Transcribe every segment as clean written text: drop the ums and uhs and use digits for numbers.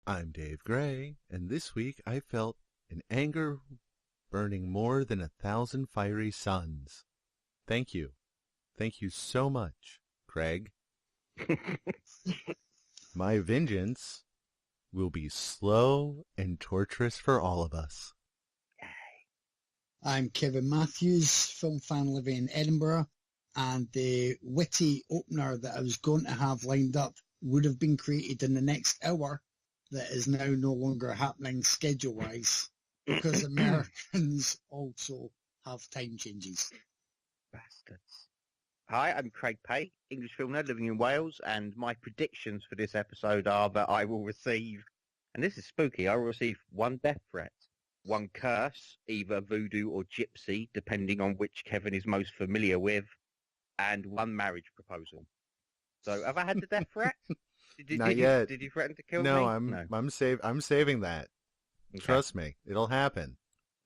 I'm Dave Gray, and this week I felt an anger burning more than 1,000 fiery suns. Thank you. Thank you so much, Craig. My vengeance will be slow and torturous for all of us. I'm Kevin Matthews, film fan living in Edinburgh, and the witty opener that I was going to have lined up would have been created in the next hour that is now no longer happening schedule-wise because Americans also have time changes. Bastards. Hi, I'm Craig Pay, English film nerd living in Wales, and my predictions for this episode are that I will receive, and this is spooky, I will receive 1 death threat, 1 curse, either voodoo or gypsy, depending on which Kevin is most familiar with, and 1 marriage proposal. So, have I had the death threat? Not yet. Did you threaten to kill no, me? I'm saving that. Okay. Trust me, it'll happen.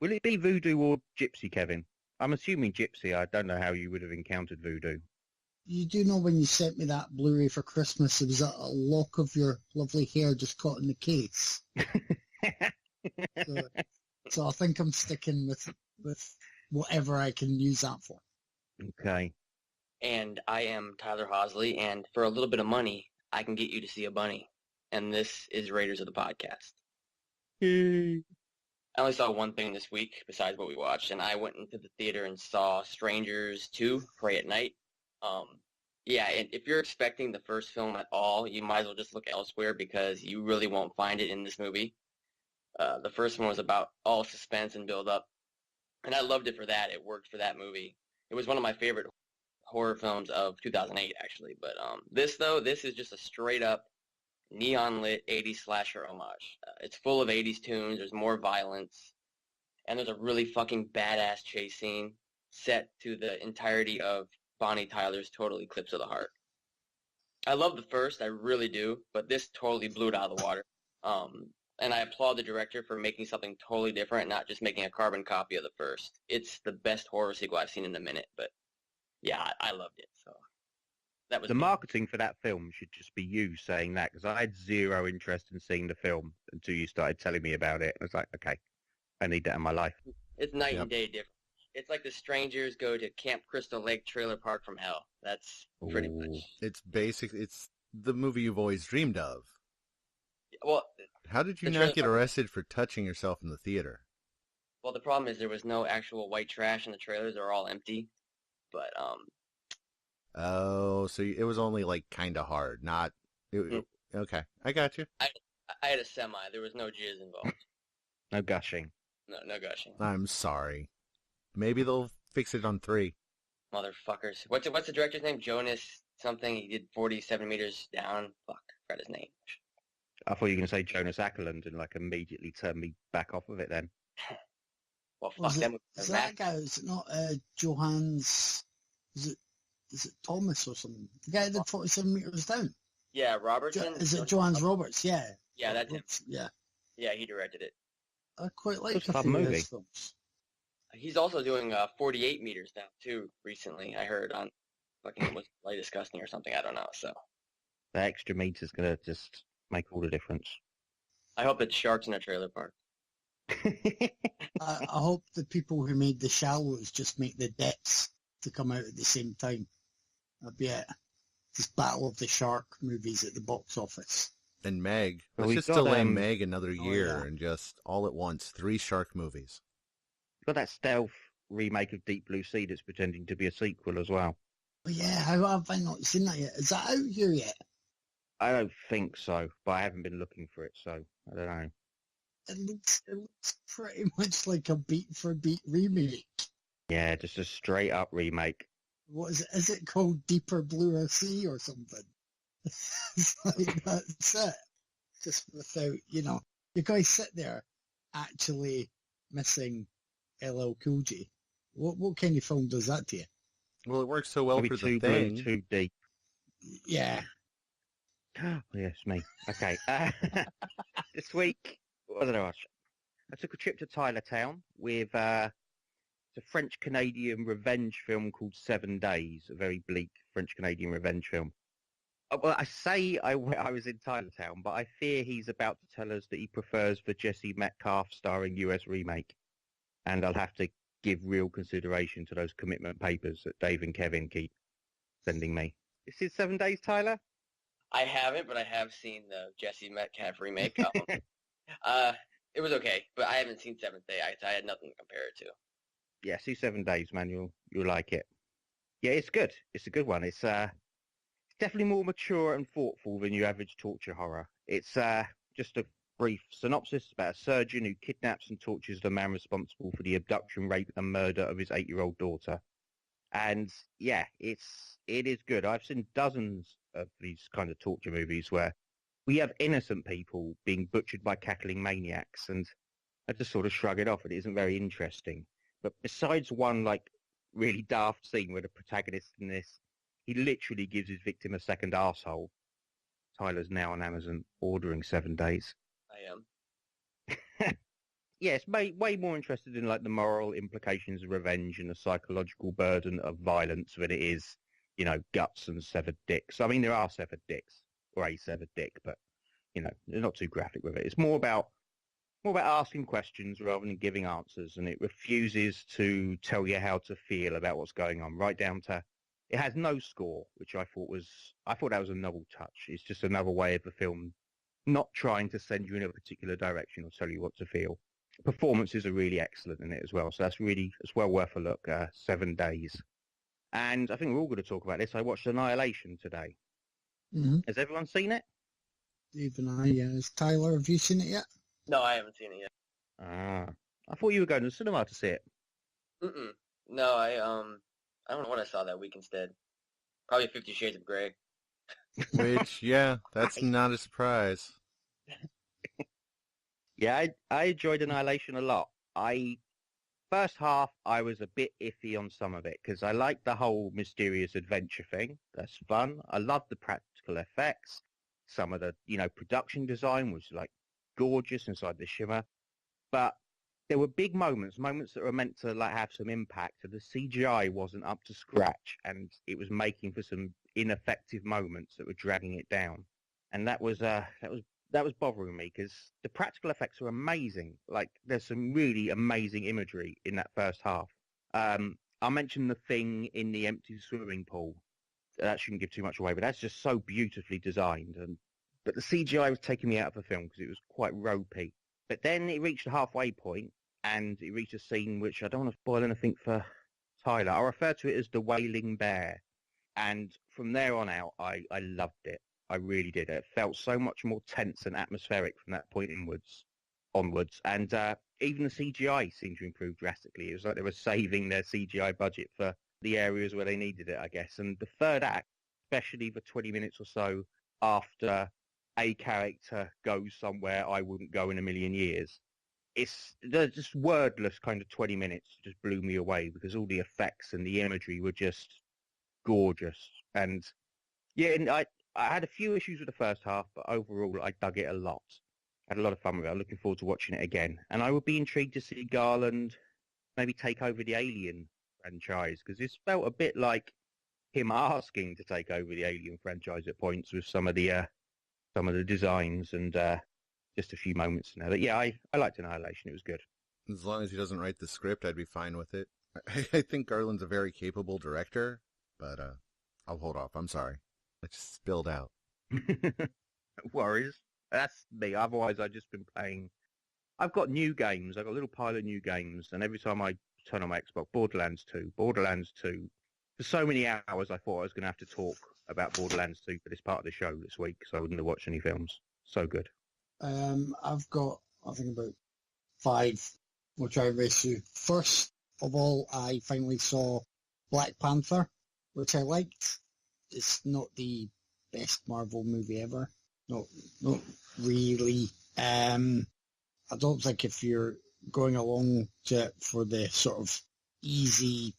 Will it be voodoo or gypsy, Kevin? I'm assuming gypsy. I don't know how you would have encountered voodoo. You do know when you sent me that Blu-ray for Christmas, there was a lock of your lovely hair just caught in the case. So I think I'm sticking with whatever I can use that for. Okay. And I am Tyler Hosley, and for a little bit of money, I can get you to see a bunny. And this is Raiders of the Podcast. Yay. I only saw one thing this week besides what we watched, and I went into the theater and saw Strangers 2, Pray at Night. Yeah, and if you're expecting the first film at all, you might as well just look elsewhere because you really won't find it in this movie. The first one was about all suspense and build-up, and I loved it for that. It worked for that movie. It was one of my favorite horror films of 2008, actually. But this is just a straight-up neon-lit 80s slasher homage. It's full of 80s tunes. There's more violence, and there's a really fucking badass chase scene set to the entirety of Bonnie Tyler's Total Eclipse of the Heart. I love the first, I really do, but this totally blew it out of the water. And I applaud the director for making something totally different, not just making a carbon copy of the first. It's the best horror sequel I've seen in a minute, but yeah, I loved it. So that was the marketing for that film should just be you saying that, because I had zero interest in seeing the film until you started telling me about it. I was like, okay, I need that in my life. It's night and day different. It's like the strangers go to Camp Crystal Lake Trailer Park from hell. That's pretty much. It's the movie you've always dreamed of. Well, how did you not get arrested for touching yourself in the theater? Well, the problem is there was no actual white trash in the trailers. They were all empty. But, Oh, so it was only, like, kind of hard, not... Okay, I got you. I had a semi. There was no jizz involved. No gushing. No gushing. I'm sorry. Maybe they'll fix it on 3. Motherfuckers. What's the director's name? Jonas something. He did 47 meters down. Fuck, forgot his name. I thought you were going to say Jonas Ackerlund and, like, immediately turn me back off of it then. Well, fuck them. Is that guy? Is it not Johannes? Is it Thomas or something? The guy that did 47 meters down. Yeah, Robertson. Is it Johannes Roberts? Yeah. Yeah, that's him. Yeah. Yeah, he directed it. I quite like a few of his films. He's also doing 48 meters down too. Recently, I heard on fucking was Light Disgusting or something. I don't know. So the extra meter's gonna just make all the difference. I hope it's sharks in a trailer park. I hope the people who made The Shallows just make The Depths to come out at the same time. That'd be it. This Battle of the Shark movies at the box office. And Meg. Let's just delay Meg another year and just all at once 3 shark movies. Got that stealth remake of Deep Blue Sea that's pretending to be a sequel as well. Oh yeah, how have I not seen that yet? Is that out here yet? I don't think so, but I haven't been looking for it, so I don't know. It looks pretty much like a beat-for-beat remake. Yeah, just a straight-up remake. What is it? Is it called Deeper Bluer Sea or something? It's like, that's it. Just without, you guys sit there actually missing LL Cool J. What kind of film does that to you? Well, it works so well Maybe for too the thing. Blue, too deep. Yeah. Oh, yes, me. Okay. This week, what did I watch? I took a trip to Tylertown with a French-Canadian revenge film called 7 Days, a very bleak French-Canadian revenge film. Well, I say I was in Chinatown, but I fear he's about to tell us that he prefers the Jesse Metcalfe starring US remake, and I'll have to give real consideration to those commitment papers that Dave and Kevin keep sending me. Is it 7 Days, Tyler? I haven't, but I have seen the Jesse Metcalfe remake. It was okay, but I haven't seen Seventh Day. I had nothing to compare it to. Yeah, see 7 Days, man. You'll like it. Yeah, it's good. It's a good one. It's definitely more mature and thoughtful than your average torture horror. It's just a brief synopsis about a surgeon who kidnaps and tortures the man responsible for the abduction, rape, and murder of his 8-year-old daughter. And yeah, it is good. I've seen dozens of these kind of torture movies where we have innocent people being butchered by cackling maniacs, and I just sort of shrug it off. It isn't very interesting. But besides one like really daft scene where the protagonist in this, he literally gives his victim a second arsehole. Tyler's now on Amazon ordering 7 Days. I am. Yes, way more interested in like the moral implications of revenge and the psychological burden of violence than it is, guts and severed dicks. I mean, there are severed dicks or a severed dick, but they're not too graphic with it. It's more about asking questions rather than giving answers, and it refuses to tell you how to feel about what's going on. Right down to, it has no score, which I thought that was a novel touch. It's just another way of the film not trying to send you in a particular direction or tell you what to feel. Performances are really excellent in it as well, so it's well worth a look. 7 Days, and I think we're all going to talk about this. I watched Annihilation today. Mm-hmm. Has everyone seen it? Dave and I, Tyler, have you seen it yet? No, I haven't seen it yet. I thought you were going to the cinema to see it. No, I don't know what I saw that week instead. Probably 50 Shades of Grey. Which, yeah, that's not a surprise. Yeah, I enjoyed Annihilation a lot. First half, I was a bit iffy on some of it because I like the whole mysterious adventure thing. That's fun. I love the practical effects. Some of the, production design was like gorgeous inside the shimmer. But there were big moments that were meant to like have some impact. And the CGI wasn't up to scratch, and it was making for some ineffective moments that were dragging it down. And that was bothering me because the practical effects are amazing. Like there's some really amazing imagery in that first half. I mentioned the thing in the empty swimming pool. That shouldn't give too much away, but that's just so beautifully designed. But the CGI was taking me out of the film because it was quite ropey. But then it reached a halfway point, and it reached a scene which I don't want to spoil anything for Tyler. I refer to it as the Wailing Bear. And from there on out, I loved it. I really did. It felt so much more tense and atmospheric from that point onwards. And even the CGI seemed to improve drastically. It was like they were saving their CGI budget for the areas where they needed it, I guess. And the third act, especially the 20 minutes or so after a character goes somewhere I wouldn't go in a million years, they're just wordless kind of 20 minutes just blew me away because all the effects and the imagery were just gorgeous. And yeah, and I had a few issues with the first half, but overall I dug it a lot. I had a lot of fun with it. I'm looking forward to watching it again. And I would be intrigued to see Garland maybe take over the Alien franchise, because this felt a bit like him asking to take over the Alien franchise at points with some of the designs and just a few moments in there. But yeah, I liked Annihilation. It was good. As long as he doesn't write the script, I'd be fine with it. I think Garland's a very capable director, but I'll hold off. I'm sorry. I just spilled out. Worries. That's me. Otherwise, I've just been playing. I've got new games. I've got a little pile of new games, and every time I turn on my Xbox, Borderlands 2. For so many hours, I thought I was going to have to talk about Borderlands 2 for this part of the show this week, so I wouldn't have watched any films. So good. I've got, I think, about 5, which I race through. First of all, I finally saw Black Panther, which I liked. It's not the best Marvel movie ever. Not really. I don't think if you're going along to it for the sort of easy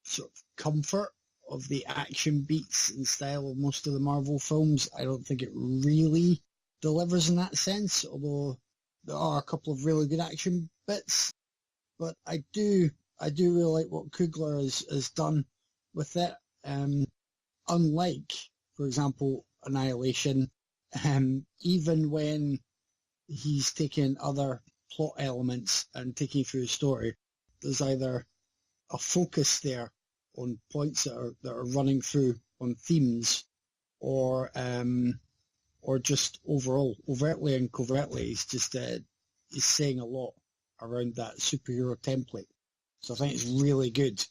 sort of comfort of the action beats and style of most of the Marvel films, I don't think it really delivers in that sense, although there are a couple of really good action bits. But I do really like what Coogler has done with it. Unlike, for example, Annihilation. Even when he's taking other plot elements and taking through the story, there's either a focus there on points that are running through on themes, or just overall, overtly and covertly, he's saying a lot around that superhero template. So I think it's really good.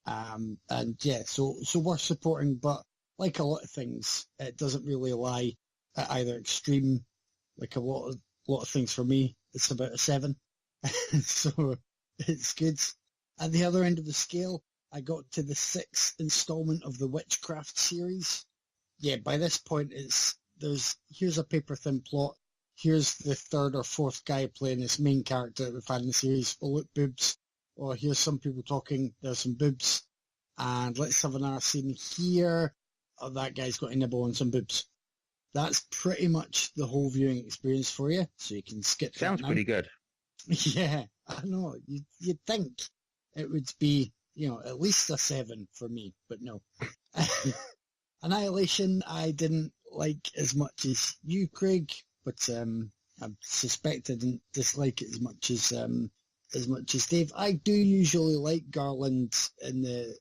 And yeah, so worth supporting, but like a lot of things, it doesn't really lie at either extreme. Like a lot of things for me, it's about a 7. So it's good. At the other end of the scale, I got to the 6th installment of the Witchcraft series. Yeah, by this point, here's a paper-thin plot. Here's the 3rd or 4th guy playing this main character that we've had in the series. Oh, look, boobs. Or here's some people talking. There's some boobs. And let's have another scene here. Oh, that guy's got a nibble on some boobs. That's pretty much the whole viewing experience for you, so you can skip that Sounds now. pretty good. Yeah, I know. You'd think it would be, at least a 7 for me, but no. Annihilation, I didn't like as much as you, Craig, but I suspect I didn't dislike it as much as Dave. I do usually like Garland in the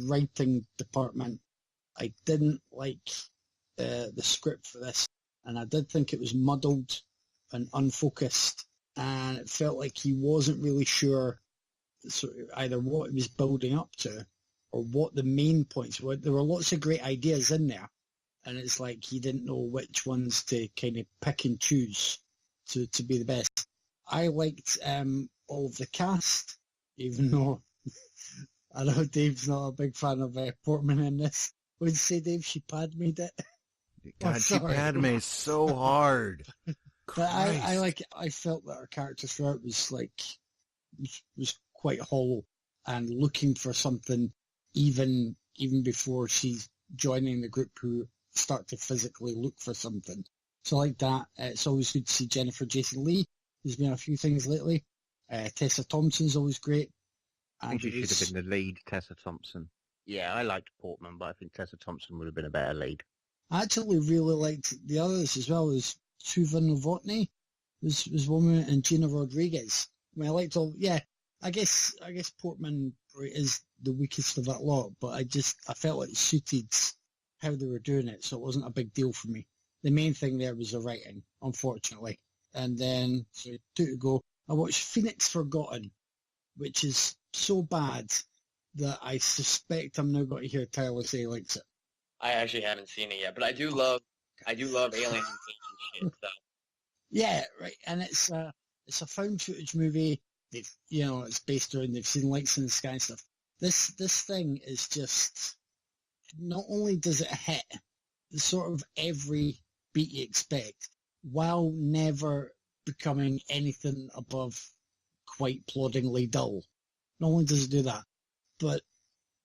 writing department. I didn't like the script for this, and I did think it was muddled and unfocused, and it felt like he wasn't really sure sort of either what he was building up to or what the main points were. There were lots of great ideas in there, and it's like he didn't know which ones to kind of pick and choose to be the best. I liked all of the cast, even though I know Dave's not a big fan of Portman in this. Would you say, Dave, she Padme'd it? God, she Padme so hard. But I felt that her character throughout was quite hollow and looking for something even before she's joining the group who start to physically look for something. So like that, it's always good to see Jennifer Jason Leigh, who's been in a few things lately. Tessa Thompson's always great. I think she should have been the lead, Tessa Thompson. Yeah, I liked Portman, but I think Tessa Thompson would have been a better lead. I actually really liked the others as well. As Tuva Novotny was woman, and Gina Rodriguez. I mean, I liked all. Yeah, I guess Portman is the weakest of that lot, but I felt like it suited how they were doing it, so it wasn't a big deal for me. The main thing there was the writing, unfortunately. And then, so 2 to go. I watched Phoenix Forgotten, which is so bad that I suspect I'm now going to hear Tyler say he likes it. I actually haven't seen it yet, but I do love alien invasion shit. So. Yeah, right. And it's a found footage movie. It's based on, they've seen Lights in the Sky and stuff. This thing is just, not only does it hit the sort of every beat you expect, while never becoming anything above quite ploddingly dull. Not only does it do that, but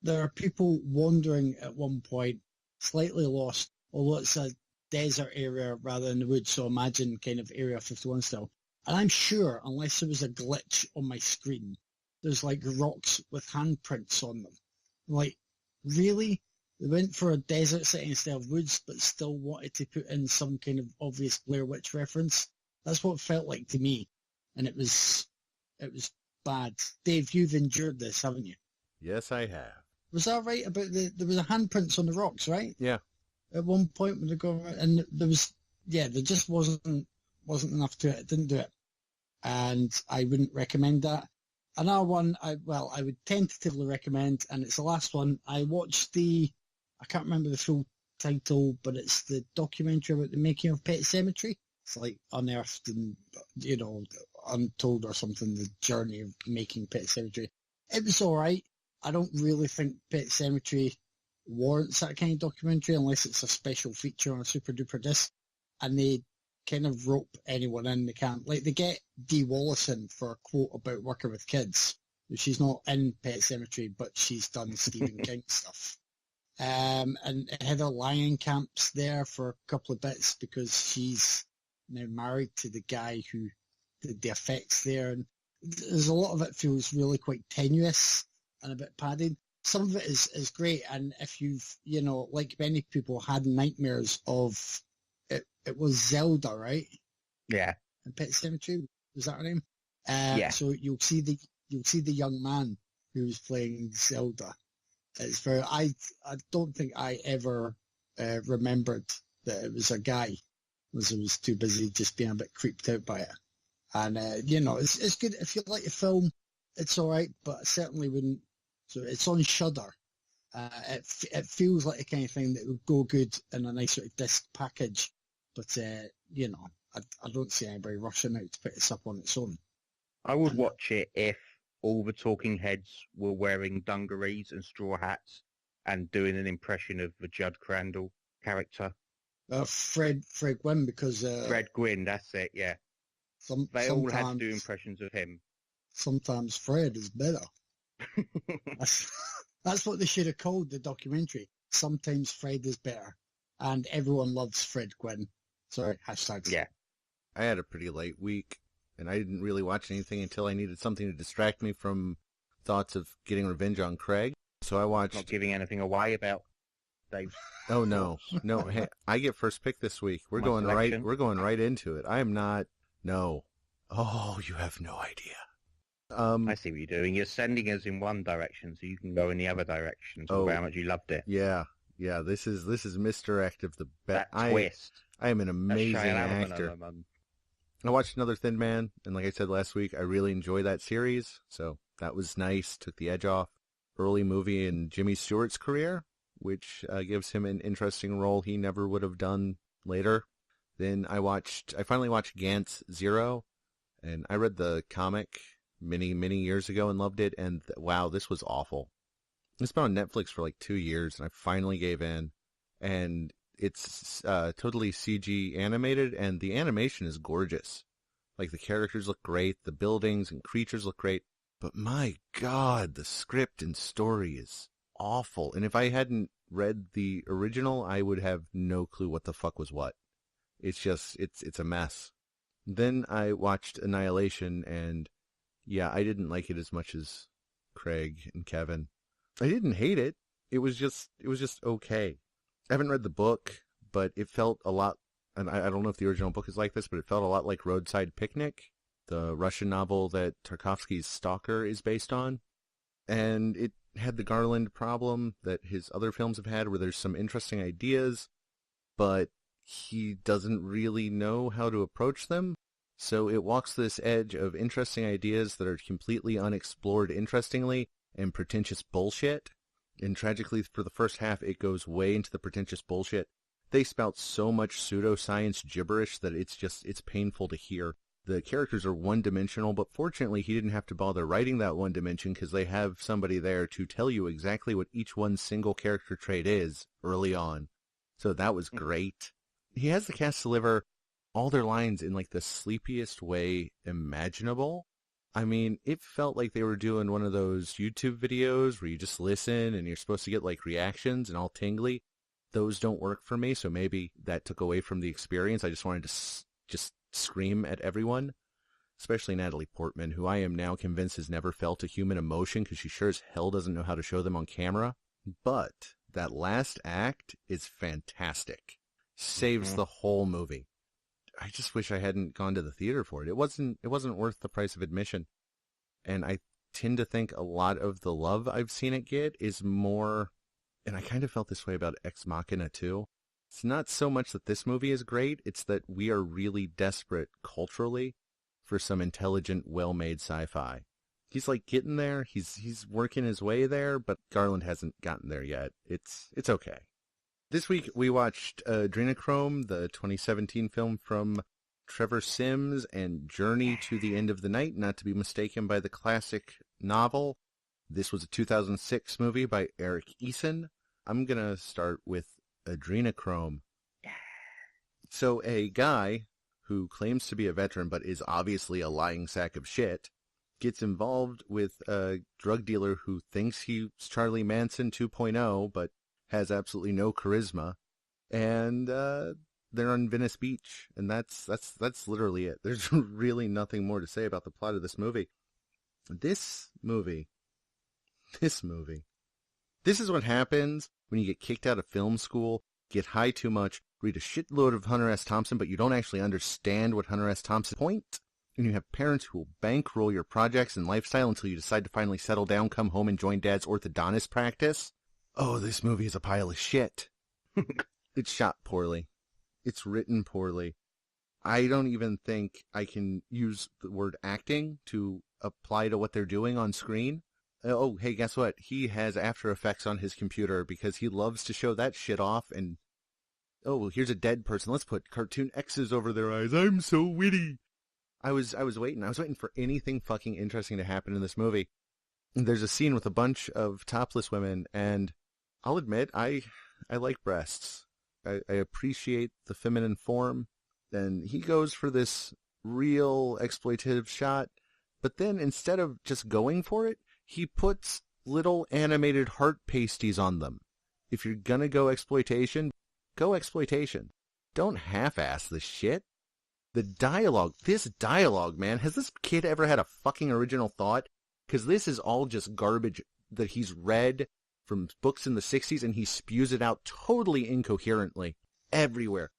there are people wandering at one point, slightly lost, although it's a desert area rather than the woods, so imagine kind of Area 51 style. And I'm sure, unless there was a glitch on my screen, there's like rocks with handprints on them. Like, really? They went for a desert setting instead of woods, but still wanted to put in some kind of obvious Blair Witch reference. That's what it felt like to me. And it was bad. Dave, you've endured this, haven't you? Yes, I have. Was that right about there was a handprints on the rocks, right? Yeah. At one point when they go around, and there just wasn't enough to it. It didn't do it. And I wouldn't recommend that. Another one, I would tentatively recommend, and it's the last one. I watched I can't remember the full title, but it's the documentary about the making of Pet Sematary. It's like Unearthed and, Untold or something, the journey of making Pet Sematary. It was all right. I don't really think Pet Sematary warrants that kind of documentary unless it's a special feature on a super duper disc, and they kind of rope anyone in they can. Like, they get Dee Wallison for a quote about working with kids. She's not in Pet Sematary, but she's done Stephen King stuff. And Heather Langenkamp's there for a couple of bits because she's now married to the guy who did the effects there. And there's a lot of it feels really quite tenuous and a bit padded. some of it is great. And if you've, like many people, had nightmares of it was Zelda, right? Yeah. In Pet Cemetery, was that her name? Yeah. So you'll see the young man who's playing Zelda. It's very. I don't think I ever remembered that it was a guy. I was too busy just being a bit creeped out by it. And it's good if you like the film. It's all right, but I certainly wouldn't. So it's on Shudder. It feels like the kind of thing that would go good in a nice sort of disc package. But I don't see anybody rushing out to pick this up on its own. I would watch it if all the talking heads were wearing dungarees and straw hats and doing an impression of the Judd Crandall character. Fred Gwynn, because Fred Gwynn, that's it, yeah. They all had to do impressions of him. Sometimes Fred is better. That's what they should have called the documentary. Sometimes Fred is better. And everyone loves Fred Gwynn. Sorry, hashtags. Yeah. I had a pretty late week, and I didn't really watch anything until I needed something to distract me from thoughts of getting revenge on Craig. So I watched... Not giving anything away about Dave. Oh, no. No, hey, I get first pick this week. We're going right into it. I am not... No. Oh, you have no idea. I see what you're doing. You're sending us in one direction so you can go in the other direction. So how much you loved it. Yeah. This is misdirect of the best. Twist. I am an amazing actor. I watched Another Thin Man, and like I said last week, I really enjoyed that series. So that was nice. Took the edge off. Early movie in Jimmy Stewart's career, which gives him an interesting role he never would have done later. Then I finally watched Gantz Zero, and I read the comic many years ago and loved it, and wow, this was awful. It's been on Netflix for like 2 years, and I finally gave in, and it's totally CG animated, and the animation is gorgeous. Like, the characters look great, the buildings and creatures look great, but my god, the script and story is awful, and if I hadn't read the original, I would have no clue what the fuck was what. It's just, it's a mess. Then I watched Annihilation, and yeah, I didn't like it as much as Craig and Kevin. I didn't hate it. It was just okay. I haven't read the book, but it felt a lot, and I don't know if the original book is like this, but it felt a lot like Roadside Picnic, the Russian novel that Tarkovsky's Stalker is based on. And it had the Garland problem that his other films have had, where there's some interesting ideas, but he doesn't really know how to approach them. So it walks this edge of interesting ideas that are completely unexplored interestingly and pretentious bullshit. And tragically, for the first half, it goes way into the pretentious bullshit. They spout so much pseudoscience gibberish that it's painful to hear. The characters are one-dimensional, but fortunately he didn't have to bother writing that one dimension because they have somebody there to tell you exactly what each one's single character trait is early on. So that was great. He has the cast deliver all their lines in like the sleepiest way imaginable. I mean, it felt like they were doing one of those YouTube videos where you just listen and you're supposed to get like reactions and all tingly. Those don't work for me, so maybe that took away from the experience. I just wanted to just scream at everyone, especially Natalie Portman, who I am now convinced has never felt a human emotion because she sure as hell doesn't know how to show them on camera. But that last act is fantastic. Saves the whole movie. I just wish I hadn't gone to the theater for it. It wasn't worth the price of admission. And I tend to think a lot of the love I've seen it get is more, and I kind of felt this way about Ex Machina too. It's not so much that this movie is great, it's that we are really desperate culturally for some intelligent, well-made sci-fi. He's like getting there, he's working his way there, but Garland hasn't gotten there yet. It's okay. This week we watched Adrenochrome, the 2017 film from Trevor Simms, and Journey to the End of the Night, not to be mistaken by the classic novel. This was a 2006 movie by Eric Eason. I'm going to start with Adrenochrome. So a guy who claims to be a veteran but is obviously a lying sack of shit gets involved with a drug dealer who thinks he's Charlie Manson 2.0 but has absolutely no charisma, and they're on Venice Beach, and that's literally it. There's really nothing more to say about the plot of this movie. This movie This is what happens when you get kicked out of film school, get high too much, read a shitload of Hunter S. Thompson, but you don't actually understand what Hunter S. Thompson's point. And you have parents who will bankroll your projects and lifestyle until you decide to finally settle down, come home, and join Dad's orthodontist practice. Oh, this movie is a pile of shit. It's shot poorly. It's written poorly. I don't even think I can use the word acting to apply to what they're doing on screen. Oh, hey, guess what? He has After Effects on his computer because he loves to show that shit off. And, oh, here's a dead person. Let's put cartoon X's over their eyes. I'm so witty. I was waiting. I was waiting for anything fucking interesting to happen in this movie. There's a scene with a bunch of topless women, and I'll admit, I like breasts. I appreciate the feminine form. And he goes for this real exploitative shot, but then instead of just going for it, he puts little animated heart pasties on them. If you're gonna go exploitation, go exploitation. Don't half-ass the shit. The dialogue, this dialogue, man, has this kid ever had a fucking original thought? Because this is all just garbage that he's read from books in the 60s, and he spews it out totally incoherently everywhere.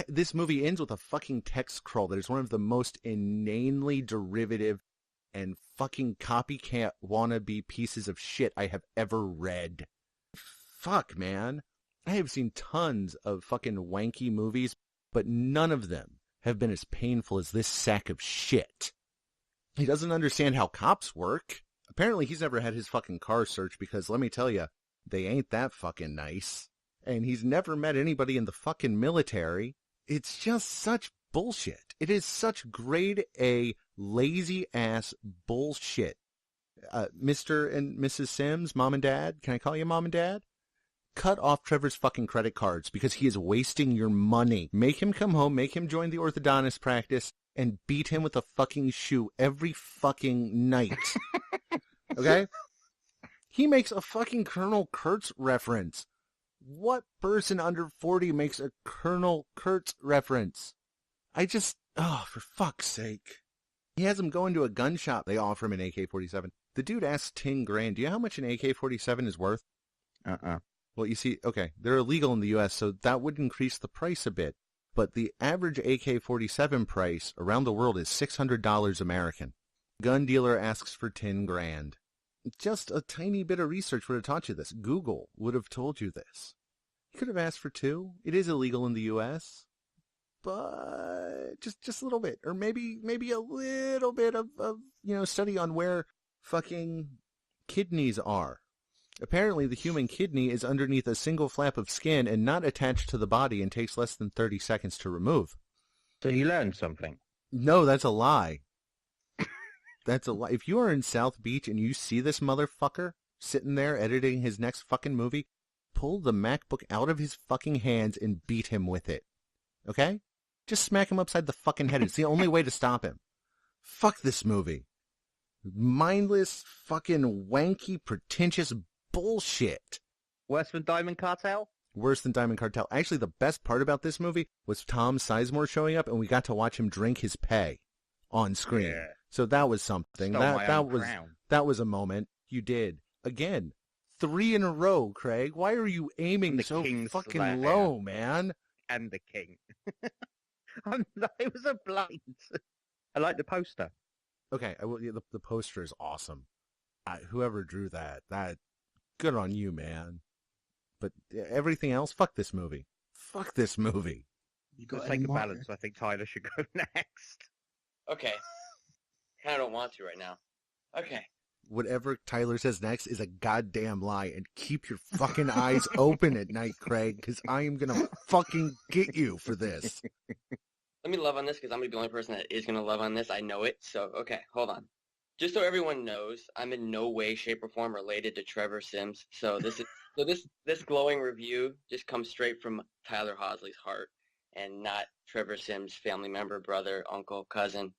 This movie ends with a fucking text crawl that is one of the most inanely derivative and fucking copycat wannabe pieces of shit I have ever read. Fuck, man. I have seen tons of fucking wanky movies, but none of them have been as painful as this sack of shit. He doesn't understand how cops work. Apparently he's never had his fucking car searched because, let me tell you, they ain't that fucking nice. And he's never met anybody in the fucking military. It's just such bullshit. It is such grade A, lazy-ass bullshit. Mr. and Mrs. Simms, Mom and Dad, can I call you Mom and Dad? Cut off Trevor's fucking credit cards because he is wasting your money. Make him come home, make him join the orthodontist practice, and beat him with a fucking shoe every fucking night. Okay? He makes a fucking Colonel Kurtz reference. What person under 40 makes a Colonel Kurtz reference? For fuck's sake. He has him go into a gun shop. They offer him an AK-47. The dude asks 10 grand. Do you know how much an AK-47 is worth? Well, you see, okay, they're illegal in the U.S., so that would increase the price a bit. But the average AK-47 price around the world is $600 American. Gun dealer asks for 10 grand. Just a tiny bit of research would have taught you this. Google would have told you this. You could have asked for 2. It is illegal in the U.S., but just a little bit, or maybe a little bit of study on where fucking kidneys are. Apparently, the human kidney is underneath a single flap of skin and not attached to the body and takes less than 30 seconds to remove. So you learned something? No, that's a lie. That's a lie. If you are in South Beach and you see this motherfucker sitting there editing his next fucking movie, pull the MacBook out of his fucking hands and beat him with it. Okay? Just smack him upside the fucking head. It's the only way to stop him. Fuck this movie. Mindless, fucking wanky, pretentious bullshit. Worse than Diamond Cartel? Worse than Diamond Cartel. Actually, the best part about this movie was Tom Sizemore showing up, and we got to watch him drink his pay on screen. Yeah. So that was something. That was a moment. You did. Again, 3 in a row, Craig. Why are you aiming so fucking low, man? And the king. It was a blind. I like the poster. Okay, the poster is awesome. Whoever drew that, good on you, man. But everything else, fuck this movie. Fuck this movie. You got to take a balance. I think Tyler should go next. Okay. I don't want to right now. Okay. Whatever Tyler says next is a goddamn lie, and keep your fucking eyes open at night, Craig, because I am going to fucking get you for this. Let me love on this, because I'm going to be the only person that is going to love on this. I know it. So, okay, hold on. Just so everyone knows, I'm in no way, shape, or form related to Trevor Simms. So this glowing review just comes straight from Tyler Hosley's heart, and not Trevor Simms' family member, brother, uncle, cousin,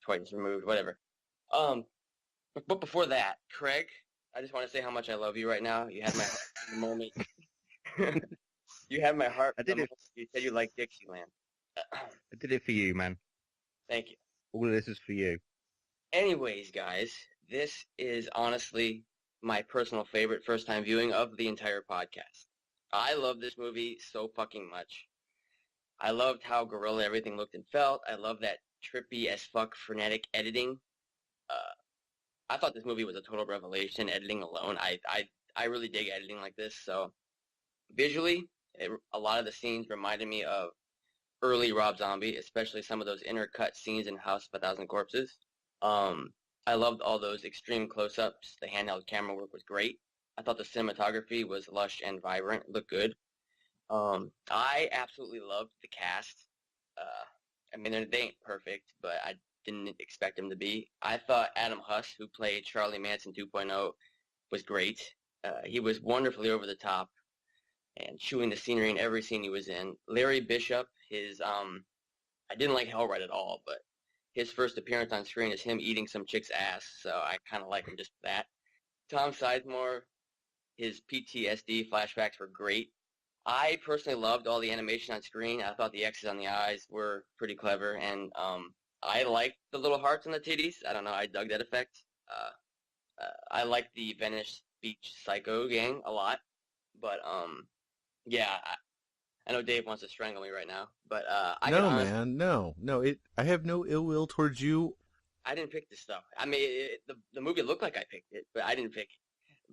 twice removed, whatever. But before that, Craig, I just want to say how much I love you right now. You had my heart in the moment. You had my heart. I did it. You said you liked Dixieland. I did it for you, man. Thank you. All of this is for you. Anyways, guys, this is honestly my personal favorite first-time viewing of the entire podcast. I love this movie so fucking much. I loved how guerrilla everything looked and felt. I love that trippy as fuck frenetic editing. I thought this movie was a total revelation, editing alone. I really dig editing like this. So visually, a lot of the scenes reminded me of early Rob Zombie, especially some of those intercut scenes in House of a Thousand Corpses. I loved all those extreme close-ups. The handheld camera work was great. I thought the cinematography was lush and vibrant, looked good. I absolutely loved the cast. I mean, they ain't perfect, but I didn't expect them to be. I thought Adam Huss, who played Charlie Manson 2.0, was great. He was wonderfully over the top and chewing the scenery in every scene he was in. Larry Bishop, I didn't like Hellride at all, but his first appearance on screen is him eating some chick's ass, so I kind of like him just for that. Tom Sizemore, his PTSD flashbacks were great. I personally loved all the animation on screen. I thought the X's on the eyes were pretty clever, and I liked the little hearts on the titties. I don't know, I dug that effect. I liked the Venice Beach Psycho gang a lot, but yeah, I know Dave wants to strangle me right now, but man, no. I have no ill will towards you. I didn't pick this stuff. I mean, the movie looked like I picked it, but I didn't pick it.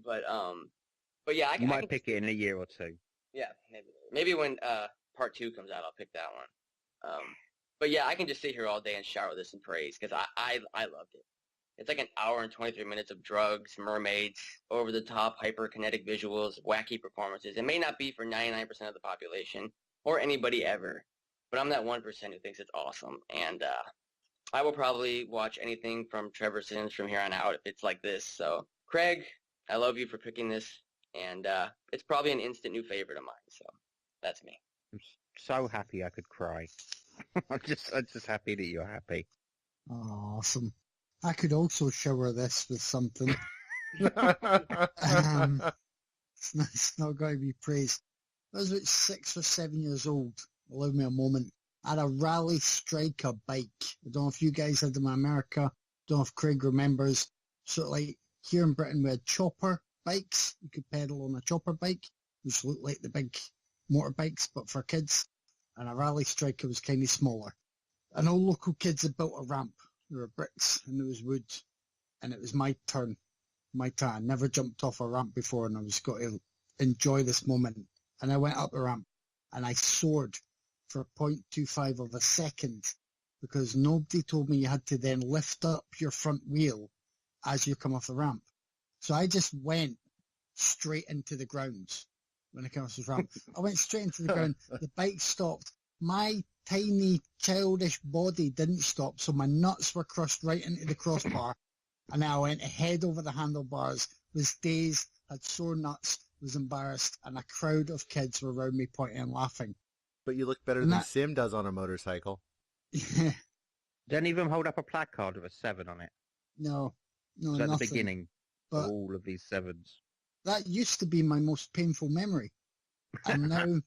But yeah, you might pick it in a year or two. Yeah, maybe when part 2 comes out, I'll pick that one. But yeah, I can just sit here all day and shower this in praise because I loved it. It's like an hour and 23 minutes of drugs, mermaids, over-the-top, hyper-kinetic visuals, wacky performances. It may not be for 99% of the population or anybody ever, but I'm that 1% who thinks it's awesome. And I will probably watch anything from Trevor Simms from here on out if it's like this. So, Craig, I love you for picking this, and it's probably an instant new favorite of mine. So, that's me. I'm so happy I could cry. I'm just happy that you're happy. Awesome. I could also shower this with something. It's not going to be praised. I was about 6 or 7 years old. Allow me a moment. I had a Rally Striker bike. I don't know if you guys had them in America. Don't know if Craig remembers. Sort of like here in Britain we had chopper bikes. You could pedal on a chopper bike, which looked like the big motorbikes, but for kids. And a Rally Striker was kind of smaller. And all local kids had built a ramp. There were bricks and there was wood, and it was my turn. I never jumped off a ramp before, and I was got to enjoy this moment. And I went up the ramp, and I soared for 0.25 of a second because nobody told me you had to then lift up your front wheel as you come off the ramp. So I just went straight into the ground when I came off the ramp. I went straight into the ground. The bike stopped. My tiny childish body didn't stop, so my nuts were crushed right into the crossbar, and I went head over the handlebars, was dazed, had sore nuts, was embarrassed, and a crowd of kids were around me pointing and laughing. But you look better than Sim does on a motorcycle. Yeah. Don't even hold up a placard with a 7 on it. No, So at nothing. the beginning But of all of these 7s. that used to be my most painful memory, and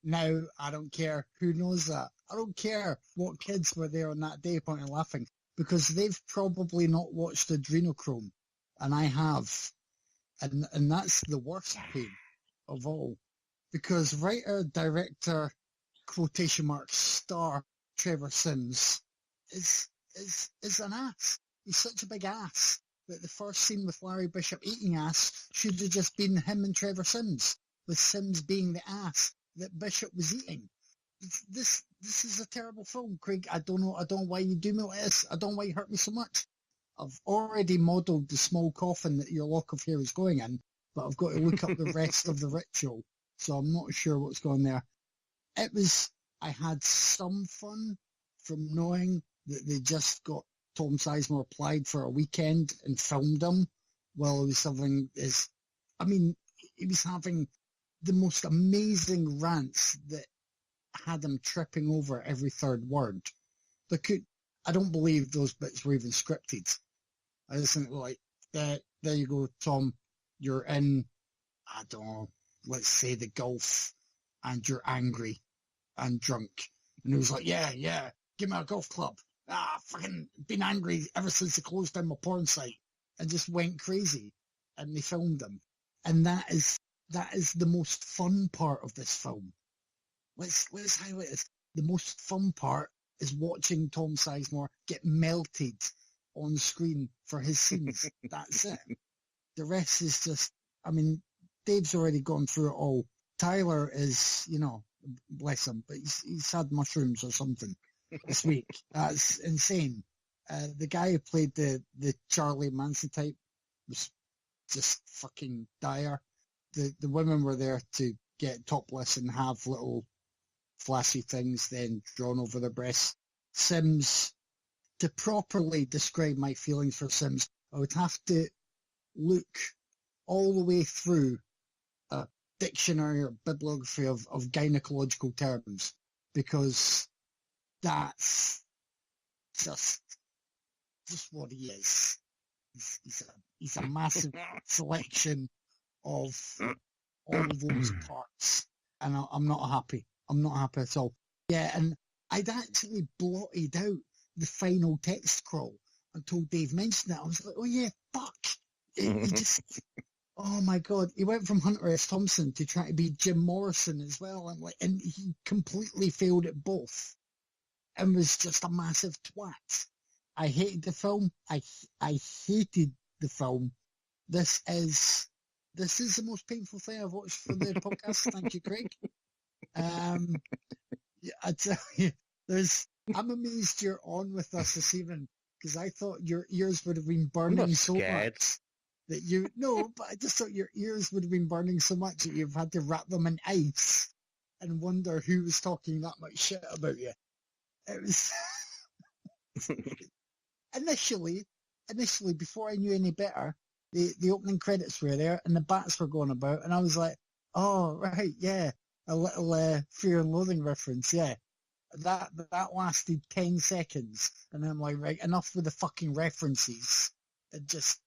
now I don't care who knows that. I don't care what kids were there on that day pointing and laughing, because they've probably not watched Adrenochrome, and I have. And that's the worst pain of all. Because writer, director, quotation marks, star Trevor Simms is an ass. He's such a big ass that the first scene with Larry Bishop eating ass should have just been him and Trevor Simms, with Simms being the ass that Bishop was eating. This is a terrible film, Craig. I don't know why you do me like this. I don't know why you hurt me so much. I've already modelled the small coffin that your lock of hair is going in, but I've got to look up the rest of the ritual, so I'm not sure what's going there. I had some fun from knowing that they just got Tom Sizemore applied for a weekend and filmed him while he was having he was having the most amazing rants that had him tripping over every third word. I don't believe those bits were even scripted. I just think, like, there you go, Tom, you're in, I don't know, let's say the Gulf, and you're angry and drunk. And he was like, yeah, give me a golf club. Fucking been angry ever since they closed down my porn site. And just went crazy. and they filmed them. And that is the most fun part of this film. Let's highlight this. The most fun part is watching Tom Sizemore get melted on screen for his scenes. That's it. The rest is just, I mean, Dave's already gone through it all. Tyler is, bless him, but he's had mushrooms or something this week. That's insane. The guy who played the Charlie Manson type was just fucking dire. The women were there to get topless and have little flashy things then drawn over their breasts. Simms, to properly describe my feelings for Simms, I would have to look all the way through a dictionary or bibliography of gynecological terms, because that's just what he is. He's a massive selection of all those parts, and I'm not happy. I'm not happy at all. Yeah, and I'd actually blotted out the final text crawl until Dave mentioned it. I was like, oh yeah, fuck. He just, oh my God, he went from Hunter S. Thompson to try to be Jim Morrison as well. And he completely failed at both and was just a massive twat. I hated the film. I hated the film. This is the most painful thing I've watched for the podcast. Thank you, Craig. I tell you, I'm amazed you're on with us this evening, because I thought your ears would have been burning so much that but I just thought your ears would have been burning so much that you've had to wrap them in ice and wonder who was talking that much shit about you. It was initially before I knew any better, the opening credits were there and the bats were going about, and I was like, oh right, yeah, a little Fear and Loathing reference, yeah. That lasted 10 seconds, and I'm like, right, enough with the fucking references, and just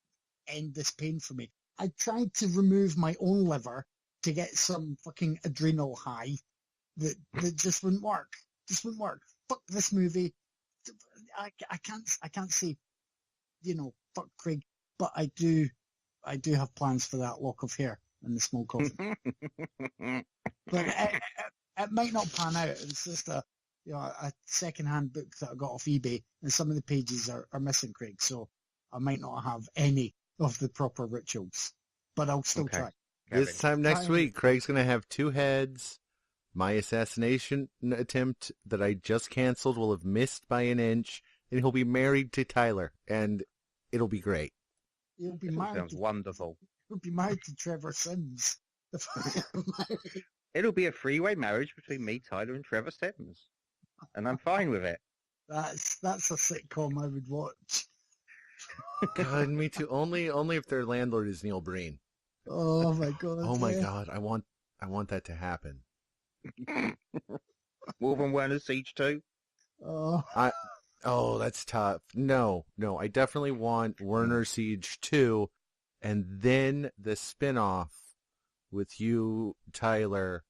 end this pain for me. I tried to remove my own liver to get some fucking adrenal high that just wouldn't work. Fuck this movie. I can't say, fuck Craig, but I do have plans for that lock of hair in the small coffin. But it might not pan out. It's just a second-hand book that I got off eBay, and some of the pages are missing, Craig, so I might not have any of the proper rituals, but I'll still try. This time next week, Craig's going to have 2 heads. My assassination attempt that I just canceled will have missed by an inch, and he'll be married to Tyler, and it'll be great. He'll be married. Sounds wonderful. He'll be married to Trevor Simms. It'll be a 3-way marriage between me, Tyler, and Trevor Simms, and I'm fine with it. That's a sitcom I would watch. God, me too. Only if their landlord is Neil Breen. Oh my God! Oh my God! I want that to happen. More than Werner Siege 2? Oh, that's tough. No. I definitely want Werner Siege 2, and then the spin-off with you, Tyler,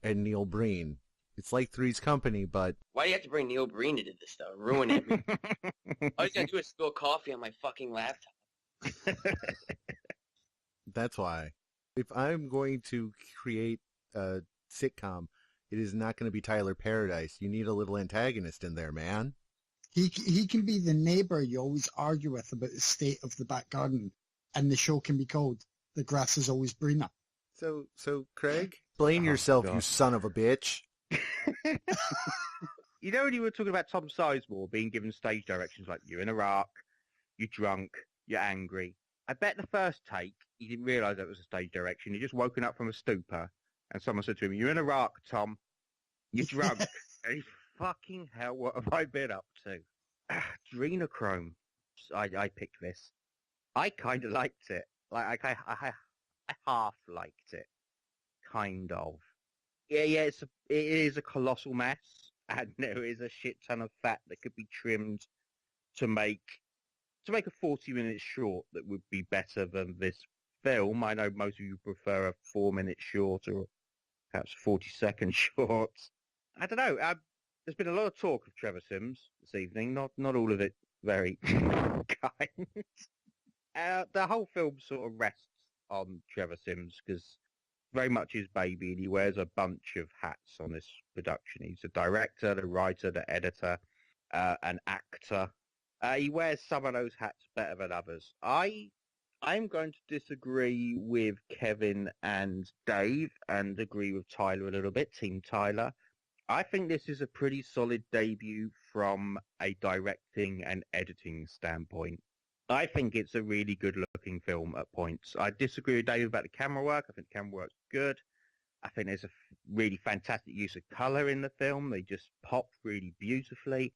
and Neil Breen. It's like Three's Company, but... Why do you have to bring Neil Breen into this, though? Ruin everything. All you gotta do is spill coffee on my fucking laptop. That's why. If I'm going to create a sitcom, it is not going to be Tyler Paradise. You need a little antagonist in there, man. He can be the neighbor you always argue with about the state of the back garden, and the show can be called The Grass is Always Greener. So Craig, blame yourself, God. You son of a bitch. You know when you were talking about Tom Sizemore being given stage directions like, you're in Iraq, you're drunk, you're angry. I bet the first take, he didn't realise that was a stage direction. He just woken up from a stupor and someone said to him, you're in Iraq, Tom, you're drunk. And he, fucking hell, what have I been up to? Adrenochrome. I picked this. I kind of liked it. Like I half liked it. Kind of. Yeah, it is a colossal mess, and there is a shit ton of fat that could be trimmed to make a 40-minute short that would be better than this film. I know most of you prefer a 4-minute short or perhaps 40-second short. I don't know. There's been a lot of talk of Trevor Simms this evening. Not all of it very kind. The whole film sort of rests on Trevor Simms because very much his baby, and he wears a bunch of hats on this production. He's a director, the writer, the editor, an actor. He wears some of those hats better than others. I'm going to disagree with Kevin and Dave and agree with Tyler a little bit, Team Tyler. I think this is a pretty solid debut from a directing and editing standpoint. I think it's a really good-looking film at points. I disagree with Dave about the camera work. I think the camera work's good. I think there's a really fantastic use of color in the film. They just pop really beautifully.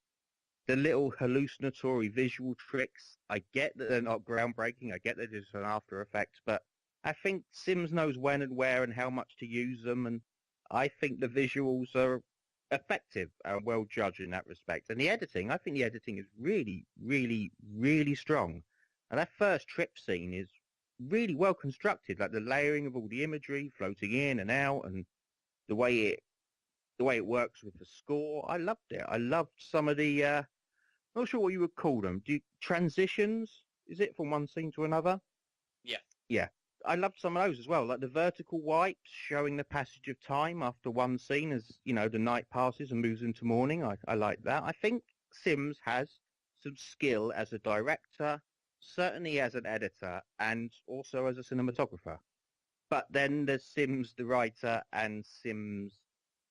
The little hallucinatory visual tricks, I get that they're not groundbreaking. I get that it's an After Effects, but I think Simms knows when and where and how much to use them, and I think the visuals are effective and well judged in that respect. And the editing, I think the editing is really, really, really strong. And that first trip scene is really well constructed, like the layering of all the imagery floating in and out, and the way it works with the score. I loved it. I loved some of the not sure what you would call them. Transitions? Is it from one scene to another? Yeah. Yeah. I loved some of those as well, like the vertical wipes showing the passage of time after one scene as, the night passes and moves into morning. I like that. I think Simms has some skill as a director, certainly as an editor, and also as a cinematographer. But then there's Simms, the writer, and Simms...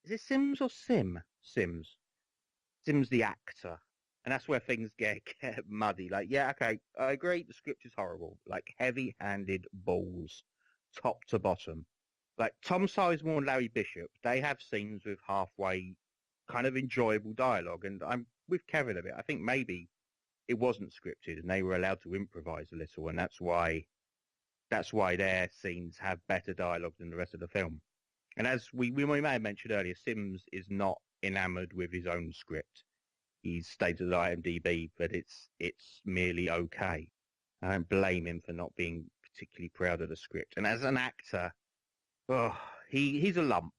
Is it Simms or Sim? Simms. Simms, the actor. And that's where things get muddy. Like, yeah, okay, I agree, the script is horrible. Like, heavy-handed balls, top to bottom. Like, Tom Sizemore and Larry Bishop, they have scenes with halfway kind of enjoyable dialogue. And I'm with Kevin a bit. I think maybe it wasn't scripted and they were allowed to improvise a little. And that's why their scenes have better dialogue than the rest of the film. And as we may have mentioned earlier, Simms is not enamored with his own script. He's stated at IMDb that it's merely okay. I don't blame him for not being particularly proud of the script. And as an actor, he's a lump.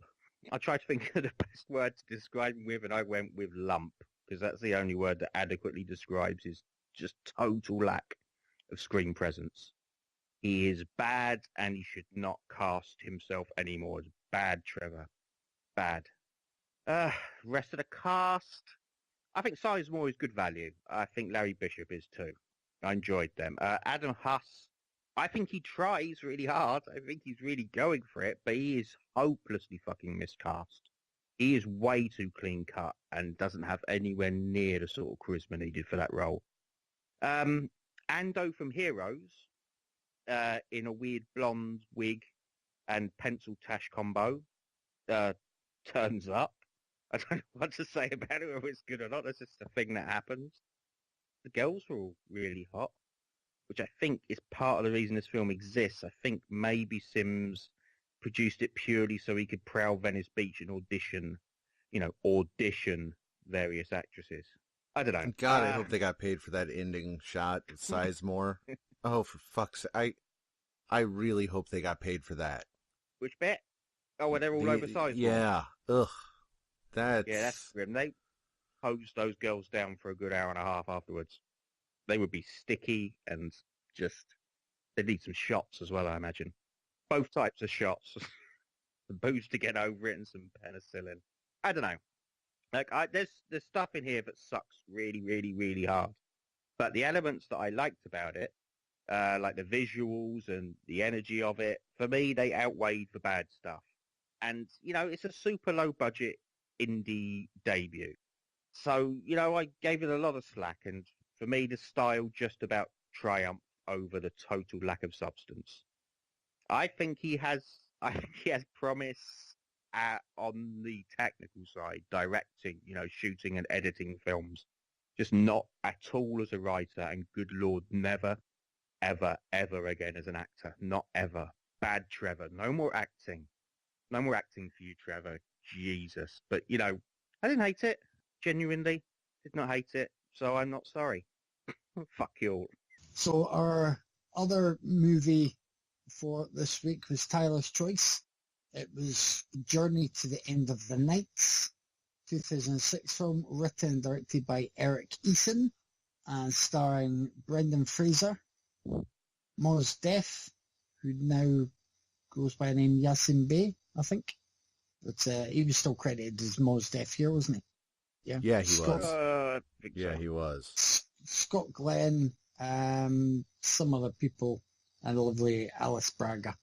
I tried to think of the best word to describe him with, and I went with lump, because that's the only word that adequately describes his just total lack of screen presence. He is bad, and he should not cast himself anymore as bad Trevor. Bad. Rest of the cast... I think Sizemore is good value. I think Larry Bishop is too. I enjoyed them. Adam Huss, I think he tries really hard. I think he's really going for it, but he is hopelessly fucking miscast. He is way too clean cut and doesn't have anywhere near the sort of charisma needed for that role. Ando from Heroes, in a weird blonde wig and pencil tash combo, turns up. I don't know what to say about it, whether it's good or not. That's just a thing that happens. The girls were all really hot, which I think is part of the reason this film exists. I think maybe Simms produced it purely so he could prowl Venice Beach and audition various actresses. I don't know. God, I hope they got paid for that ending shot with Sizemore. Oh, for fuck's sake. I really hope they got paid for that. Which bit? Oh, where they're all over Sizemore? Yeah. Ugh. That's grim. They hosed those girls down for a good hour and a half afterwards. They would be sticky and just... They'd need some shots as well, I imagine. Both types of shots. Some booze to get over it and some penicillin. I don't know. Like, there's stuff in here that sucks really, really, really hard. But the elements that I liked about it, like the visuals and the energy of it, for me, they outweighed the bad stuff. And, it's a super low-budget indie debut. So, I gave it a lot of slack, and for me, the style just about triumphed over the total lack of substance. I think he has promise on the technical side, directing, shooting and editing films, just not at all as a writer, and good Lord, never, ever, ever again as an actor. Not ever. Bad Trevor. No more acting. No more acting for you, Trevor. Jesus. But, I didn't hate it. Genuinely did not hate it. So I'm not sorry. Fuck you all. So our other movie for this week was Tyler's choice. It was Journey to the End of the Night, 2006 film, written and directed by Eric Eason and starring Brendan Fraser, Mos Def, who now goes by the name Yasin Bey, I think. But he was still credited as Mos Def here, wasn't he? Yeah, he Scott, was. Yeah, he was. Scott Glenn, some other people, and the lovely Alice Braga.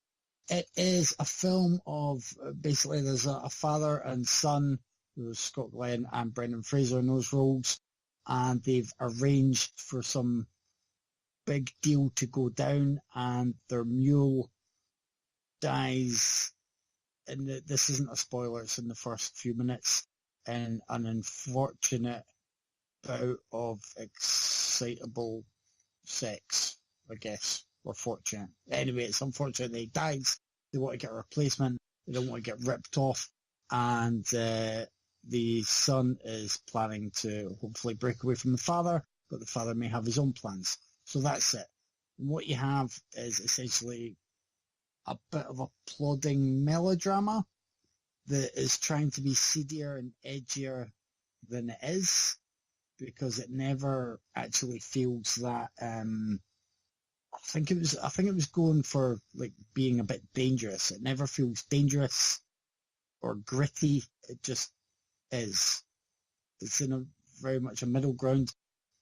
It is a film of, basically there's a father and son, who's Scott Glenn and Brendan Fraser in those roles, and they've arranged for some big deal to go down, and their mule dies, and this isn't a spoiler, it's in the first few minutes, in an unfortunate bout of excitable sex, I guess, or fortunate. Anyway, it's unfortunate that he dies. They want to get a replacement. They don't want to get ripped off. And the son is planning to hopefully break away from the father, but the father may have his own plans. So that's it. And what you have is essentially a bit of a plodding melodrama that is trying to be seedier and edgier than it is, because it never actually feels that. I think it was going for like being a bit dangerous. It never feels dangerous or gritty. It just is. It's in a very much a middle ground.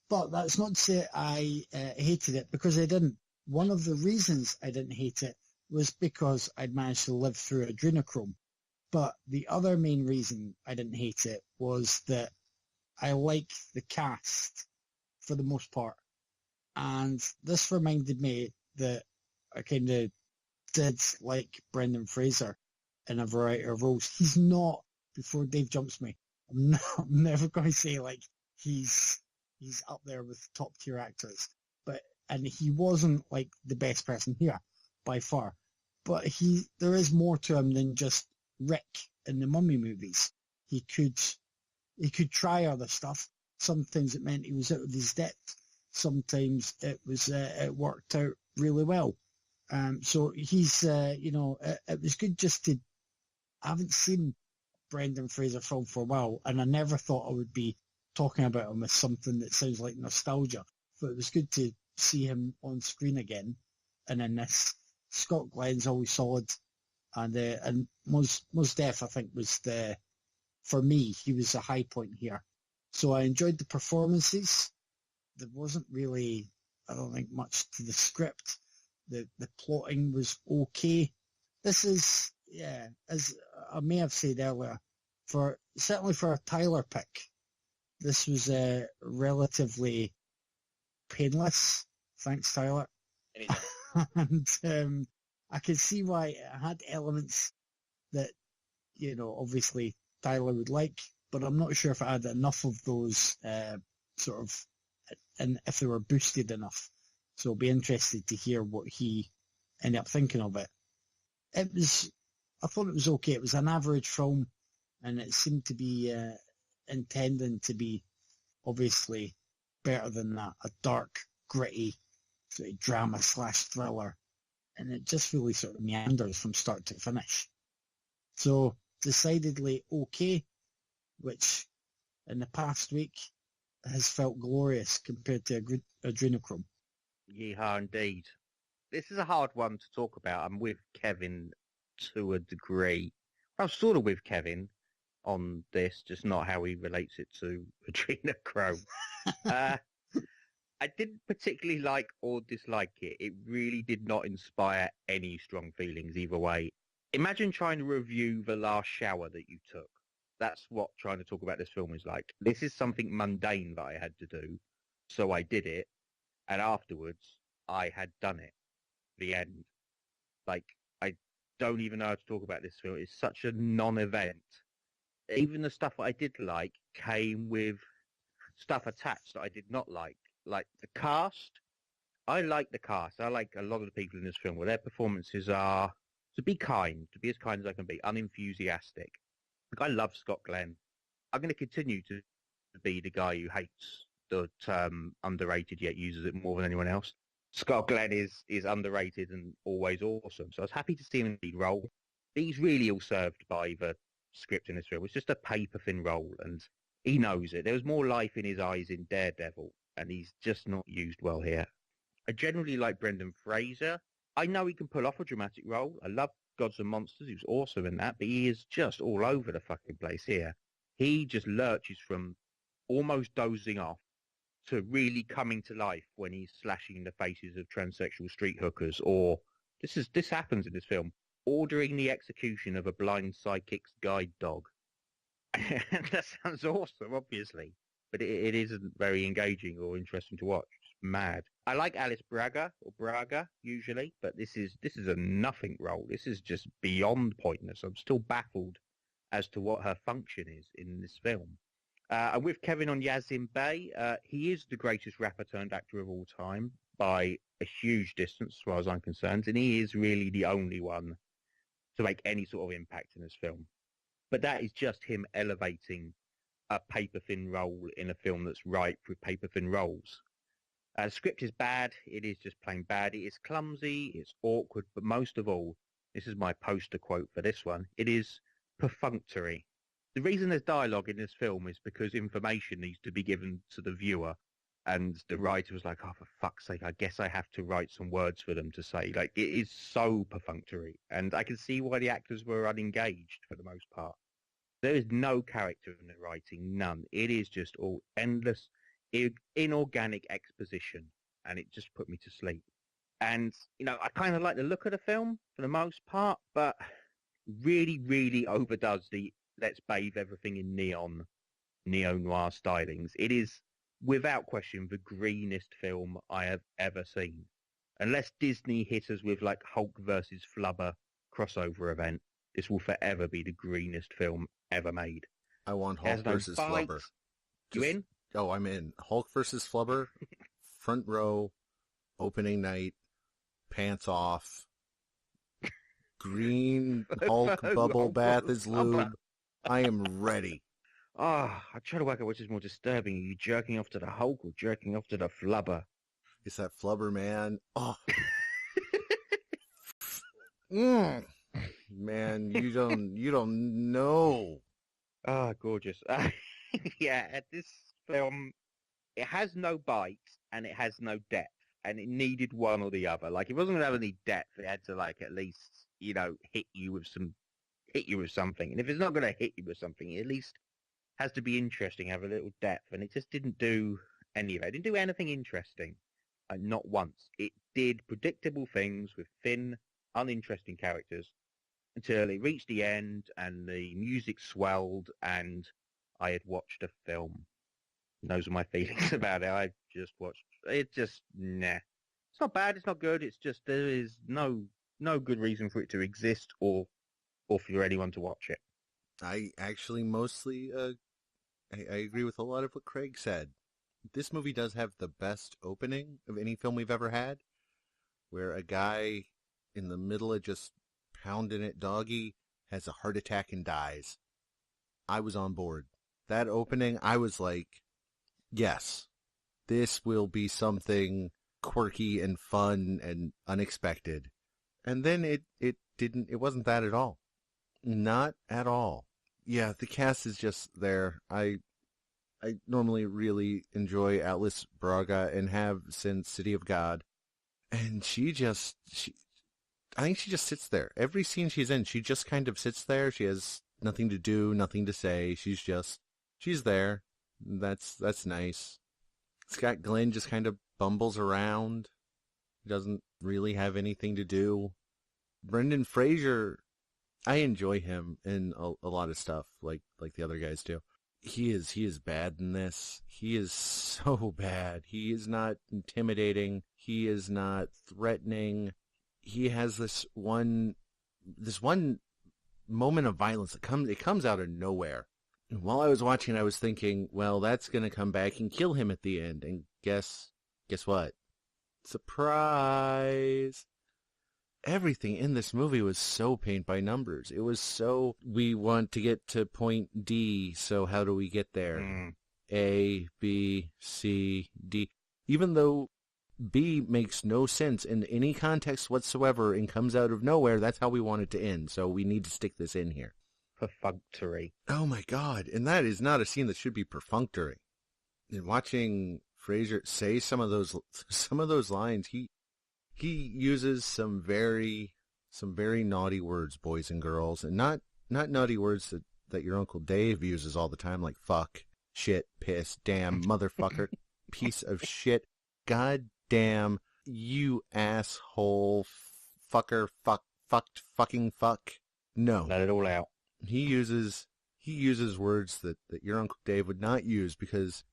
But that's not to say I hated it, because I didn't. One of the reasons I didn't hate it was because I'd managed to live through Adrenochrome. But the other main reason I didn't hate it was that I like the cast for the most part. And this reminded me that I kind of did like Brendan Fraser in a variety of roles. He's not, before Dave jumps me, I'm never going to say like he's up there with top tier actors, and he wasn't like the best person here by far, but there is more to him than just Rick in the Mummy movies. He could try other stuff. Sometimes it meant he was out of his depth. Sometimes it worked out really well. So he's, it was good just to. I haven't seen Brendan Fraser film for a while, and I never thought I would be talking about him as something that sounds like nostalgia. But it was good to see him on screen again, and in this, Scott Glenn's always solid, and Mos Def I think was for me, he was a high point here. So I enjoyed the performances. There wasn't really, I don't think, much to the script. The plotting was okay. This is, as I may have said earlier, certainly for a Tyler pick, this was relatively painless. Thanks, Tyler. And I can see why it had elements that, obviously Tyler would like, but I'm not sure if it had enough of those sort of, and if they were boosted enough. So I'll be interested to hear what he ended up thinking of it. I thought it was okay. It was an average film, and it seemed to be intending to be obviously better than that, a dark, gritty sort of drama / thriller, and it just really sort of meanders from start to finish. So decidedly okay, which in the past week has felt glorious compared to Adrenochrome. Yeehaw, indeed. This is a hard one to talk about. I'm with Kevin to a degree. I'm sort of with Kevin on this, just not how he relates it to Adrenochrome. I didn't particularly like or dislike it. It really did not inspire any strong feelings either way. Imagine trying to review the last shower that you took. That's what trying to talk about this film is like. This is something mundane that I had to do, so I did it, and afterwards I had done it. The end. Like, I don't even know how to talk about this film. It's such a non-event. Even the stuff that I did like came with stuff attached that I did not like. Like the cast. I like the cast. I like a lot of the people in this film where their performances are to be as kind as I can be, unenthusiastic. Like, I love Scott Glenn. I'm going to continue to be the guy who hates the term underrated yet uses it more than anyone else. Scott Glenn is underrated and always awesome. So I was happy to see him in the lead role. He's really all served by the script in this film. It's just a paper-thin role, and he knows it. There was more life in his eyes in Daredevil, and he's just not used well here. I generally like Brendan Fraser. I know he can pull off a dramatic role. I love Gods and Monsters. He was awesome in that, but he is just all over the fucking place here. He just lurches from almost dozing off to really coming to life when he's slashing the faces of transsexual street hookers, or this happens in this film, ordering the execution of a blind psychic's guide dog. That sounds awesome, obviously, but it isn't very engaging or interesting to watch. It's mad. I like Alice Braga usually, but this is a nothing role. This is just beyond pointless. I'm still baffled as to what her function is in this film. And with Kevin Onyazin Bey, he is the greatest rapper turned actor of all time by a huge distance, as far as I'm concerned, and he is really the only one to make any sort of impact in this film. But that is just him elevating a paper-thin role in a film that's ripe with paper-thin roles. The script is bad. It is just plain bad. It is clumsy. It's awkward. But most of all, this is my poster quote for this one, it is perfunctory. The reason there's dialogue in this film is because information needs to be given to the viewer. And the writer was like, oh, for fuck's sake, I guess I have to write some words for them to say. Like, it is so perfunctory. And I can see why the actors were unengaged for the most part. There is no character in the writing, none. It is just all endless, inorganic exposition. And it just put me to sleep. And, I kind of like the look of the film for the most part, but really, really overdoes the let's bathe everything in neo-noir stylings. It is, without question, the greenest film I have ever seen. Unless Disney hit us with like Hulk versus Flubber crossover event, this will forever be the greenest film ever made. I want Hulk versus Flubber. You in? Oh, I'm in. Hulk versus Flubber, front row, opening night, pants off, green Hulk bubble bath is lube. I am ready. I try to work out which is more disturbing. Are you jerking off to the Hulk or jerking off to the Flubber? It's that Flubber, man. Oh. Man, you don't know. Gorgeous. Yeah, this film, it has no bite and it has no depth, and it needed one or the other. Like, it wasn't going to have any depth. It had to, like, at least, hit you with something. And if it's not going to hit you with something, it at least has to be interesting, have a little depth. And it just didn't do any of it. It didn't do anything interesting. Not once. It did predictable things with thin, uninteresting characters until it reached the end and the music swelled and I had watched a film. And those are my feelings about it. I just watched it. Nah. It's not bad. It's not good. It's just there is no good reason for it to exist or for anyone to watch it. I actually mostly I agree with a lot of what Craig said. This movie does have the best opening of any film we've ever had, where a guy in the middle of just pounding it doggy has a heart attack and dies. I was on board. That opening, I was like, yes, this will be something quirky and fun and unexpected. And then it wasn't that at all. Not at all. Yeah, the cast is just there. I normally really enjoy Alice Braga and have since City of God. And I think she just sits there. Every scene she's in, she just kind of sits there. She has nothing to do, nothing to say. She's there. That's nice. Scott Glenn just kind of bumbles around. He doesn't really have anything to do. Brendan Fraser, I enjoy him in a lot of stuff, like the other guys do. He is bad in this. He is so bad. He is not intimidating. He is not threatening. He has this one moment of violence that comes out of nowhere. And while I was watching, I was thinking, well, that's going to come back and kill him at the end. And guess what? Surprise! Everything in this movie was so paint by numbers. It was so, we want to get to point D, so how do we get there? A, B, C, D. Even though B makes no sense in any context whatsoever and comes out of nowhere, that's how we want it to end. So we need to stick this in here. Perfunctory. Oh my God. And that is not a scene that should be perfunctory. And watching Fraser say some of those lines, He uses some very naughty words, boys and girls, and not naughty words that your Uncle Dave uses all the time, like fuck, shit, piss, damn, motherfucker, piece of shit, goddamn, you asshole, fucker, fucked, fucking fuck. No. Let it all out. He uses words that your Uncle Dave would not use because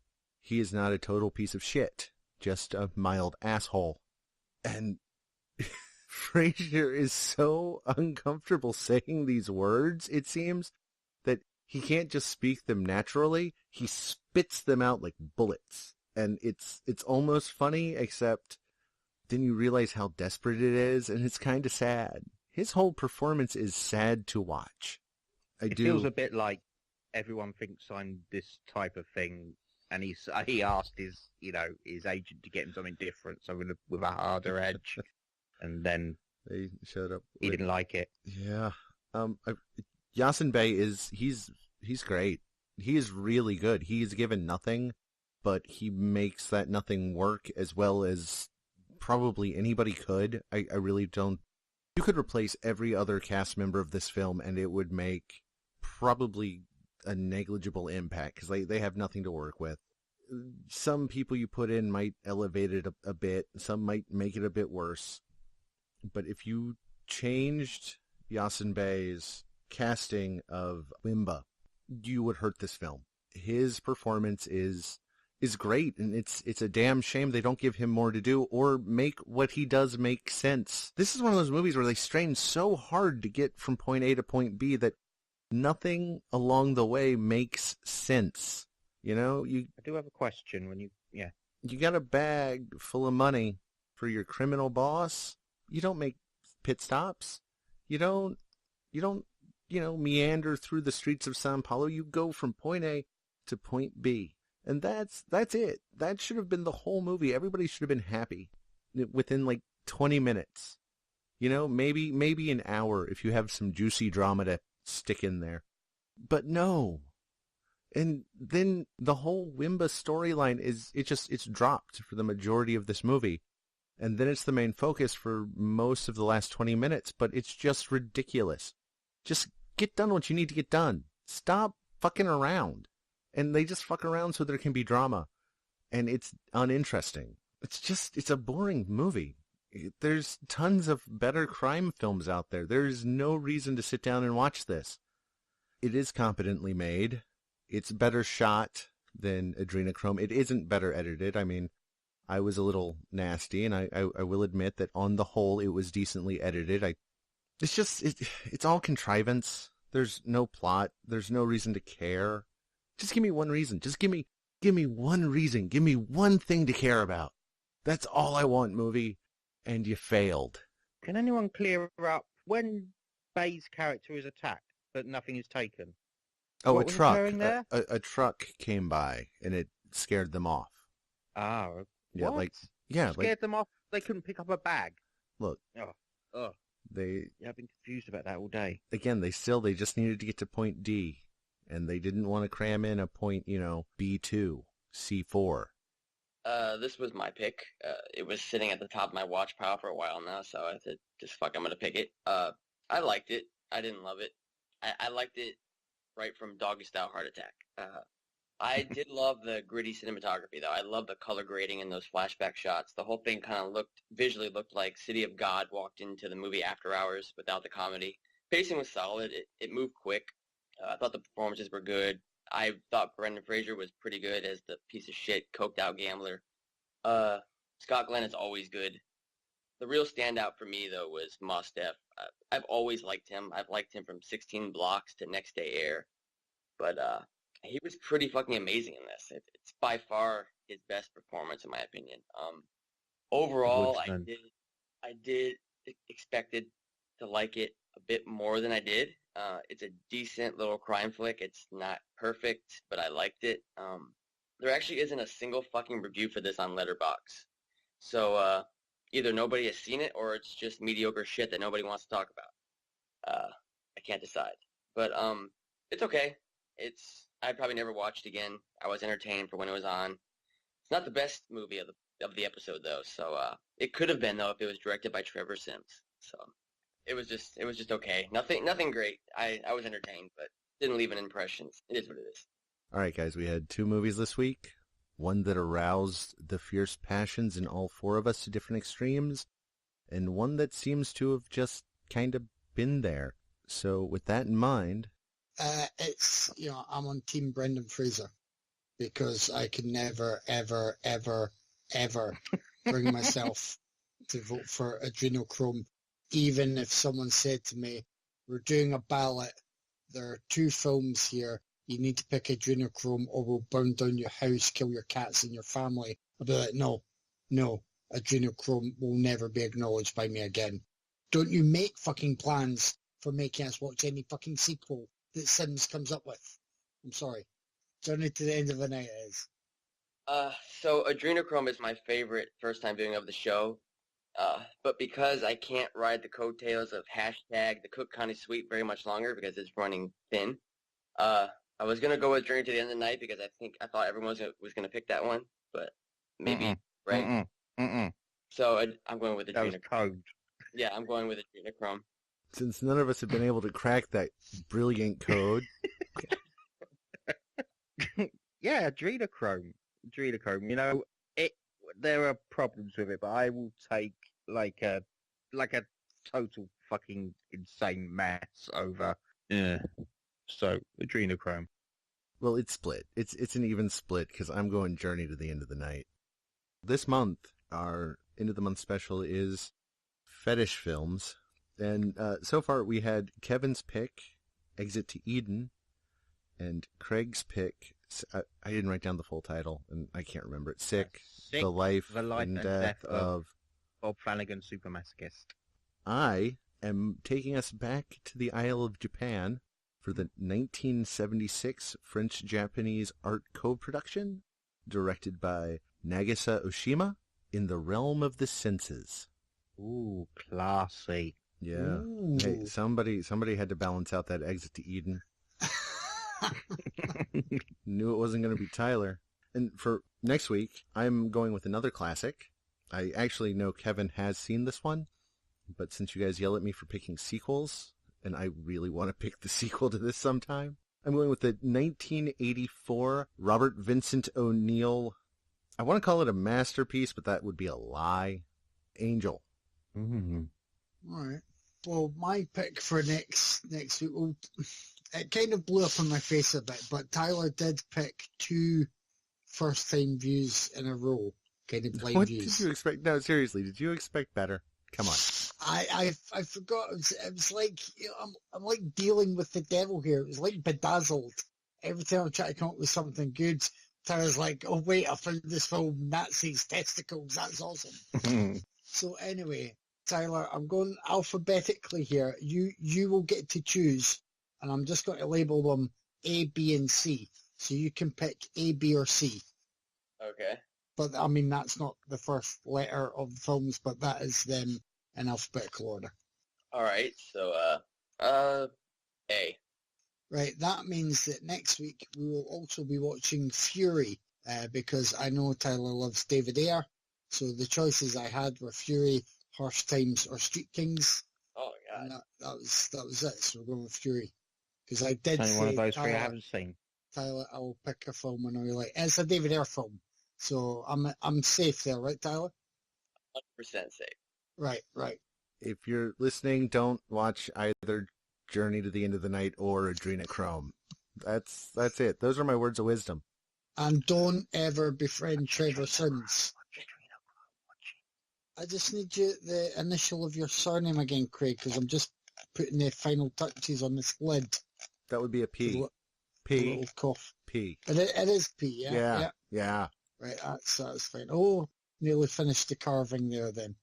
he is not a total piece of shit, just a mild asshole. And Frasier is so uncomfortable saying these words, it seems, that he can't just speak them naturally. He spits them out like bullets. And it's almost funny, except then you realize how desperate it is, and it's kind of sad. His whole performance is sad to watch. It feels a bit like everyone thinks I'm this type of thing, and he asked his agent to get him something different, so with a harder edge, and then they showed up. He didn't like it. Yeah. Yasin Bey he's great. He is really good. He is given nothing, but he makes that nothing work as well as probably anybody could. I really don't. You could replace every other cast member of this film, and it would make probably a negligible impact because they have nothing to work with. Some people you put in might elevate it a bit. Some might make it a bit worse. But if you changed Yasin Bey's casting of Wimba, you would hurt this film. His performance is great, and it's a damn shame they don't give him more to do or make what he does make sense. This is one of those movies where they strain so hard to get from point A to point B that nothing along the way makes sense. You know, I do have a question when you got a bag full of money for your criminal boss. You don't make pit stops. You don't meander through the streets of Sao Paulo. You go from point A to point B. And that's it. That should have been the whole movie. Everybody should have been happy within like 20 minutes. Maybe an hour if you have some juicy drama to stick in there. But no. And then the whole Wimba storyline it's dropped for the majority of this movie. And then it's the main focus for most of the last 20 minutes, but it's just ridiculous. Just get done what you need to get done. Stop fucking around. And they just fuck around so there can be drama. And it's uninteresting. It's a boring movie. There's tons of better crime films out there. There's no reason to sit down and watch this. It is competently made. It's better shot than Adrenochrome. It isn't better edited. I mean, I was a little nasty, and I will admit that on the whole, it was decently edited. It's all contrivance. There's no plot. There's no reason to care. Just give me one reason. Just give me one reason. Give me one thing to care about. That's all I want, movie. And you failed. Can anyone clear up when Bay's character is attacked, but nothing is taken? Oh, a truck. A truck came by, and it scared them off. Ah, yeah, what? Scared them off. They couldn't pick up a bag. Look. Oh. I've been confused about that all day. Again, they just needed to get to point D. And they didn't want to cram in a point, B2, C4. This was my pick. It was sitting at the top of my watch pile for a while now, so I said, just fuck, I'm going to pick it. I liked it. I didn't love it. I liked it right from Doggy Style Heart Attack. I did love the gritty cinematography, though. I love the color grading and those flashback shots. The whole thing kind of visually looked like City of God walked into the movie After Hours without the comedy. Pacing was solid. It moved quick. I thought the performances were good. I thought Brendan Fraser was pretty good as the piece of shit, coked-out gambler. Scott Glenn is always good. The real standout for me, though, was Mos Def. I've always liked him. I've liked him from 16 Blocks to Next Day Air. But he was pretty fucking amazing in this. It's by far his best performance, in my opinion. Overall, I did expected to like it a bit more than I did. It's a decent little crime flick. It's not perfect, but I liked it. There actually isn't a single fucking review for this on Letterboxd. So either nobody has seen it or it's just mediocre shit that nobody wants to talk about. I can't decide. But it's okay. I'd probably never watch it again. I was entertained for when it was on. It's not the best movie of of the episode though. So it could have been though if it was directed by Trevor Simms. So it was just okay. Nothing great. I was entertained, but didn't leave an impression. It is what it is. All right, guys, we had 2 movies this week. One that aroused the fierce passions in all 4 of us to different extremes, and one that seems to have just kind of been there. So with that in mind... I'm on Team Brendan Fraser, because I can never, ever, ever, ever bring myself to vote for Adrenochrome, even if someone said to me, we're doing a ballot, there are 2 films here, you need to pick Adrenochrome or we'll burn down your house, kill your cats and your family. I'll be like, no, Adrenochrome will never be acknowledged by me again. Don't you make fucking plans for making us watch any fucking sequel that Sims comes up with. I'm sorry. Journey to the End of the Night is. So Adrenochrome is my favorite first-time viewing of the show. But because I can't ride the coattails of hashtag the Cook County Suite very much longer because it's running thin, I was gonna go with Journey to the End of the Night because I thought everyone was gonna pick that one, but maybe right. So I'm going with Adrenochrome. That was code. Yeah, I'm going with Adrenochrome. Since none of us have been able to crack that brilliant code. Yeah, Adrenochrome. You know, there are problems with it, but I will take like a total fucking insane mess over. So Adrenochrome. Well, it's split. It's an even split because I'm going Journey to the End of the Night. This month, our end of the month special is fetish films. And so far we had Kevin's pick, Exit to Eden, and Craig's pick, I didn't write down the full title, and I can't remember it. Sick, the life and death of Bob Flanagan, Super Masochist. I am taking us back to the Isle of Japan for the 1976 French-Japanese art co-production, directed by Nagisa Oshima, In the Realm of the Senses. Ooh, classy. Yeah. Ooh. Hey, somebody had to balance out that Exit to Eden. Knew it wasn't going to be Tyler. And for next week, I'm going with another classic. I actually know Kevin has seen this one, but since you guys yell at me for picking sequels, and I really want to pick the sequel to this sometime, I'm going with the 1984 Robert Vincent O'Neill. I want to call it a masterpiece, but that would be a lie. Angel. Mm-hmm. All right. Well, my pick for next week, well, it kind of blew up in my face a bit, but Tyler did pick 2 first-time views in a row, kind of blind views. What did you expect? No, seriously, did you expect better? Come on. I forgot. It was like, you know, I'm like dealing with the devil here. It was like Bedazzled. Every time I try to come up with something good, Tyler's like, oh wait, I found this film, Nazis, testicles, that's awesome. So anyway, Tyler, I'm going alphabetically here. You will get to choose, and I'm just going to label them A, B, and C. So you can pick A, B, or C. Okay. But, I mean, that's not the first letter of the films, but that is them in alphabetical order. All right, so, A. Right, that means that next week we will also be watching Fury, because I know Tyler loves David Ayer. So the choices I had were Fury, Harsh Times, or Street Kings. Oh, God. And that was it. So we're going with Fury. Because I did say, one of those Tyler, 3 I haven't seen. Tyler, I will pick a film and I'll be like, it's a David Ayer film. So I'm safe there, right, Tyler? 100% safe. Right. If you're listening, don't watch either Journey to the End of the Night or Adrenochrome. That's it. Those are my words of wisdom. And don't ever befriend Trevor Simms. I just need the initial of your surname again, Craig, because I'm just putting the final touches on this lid. That would be a P. A little cough. P. It is P, yeah? Yeah. Right, that's fine. Oh, nearly finished the carving there then.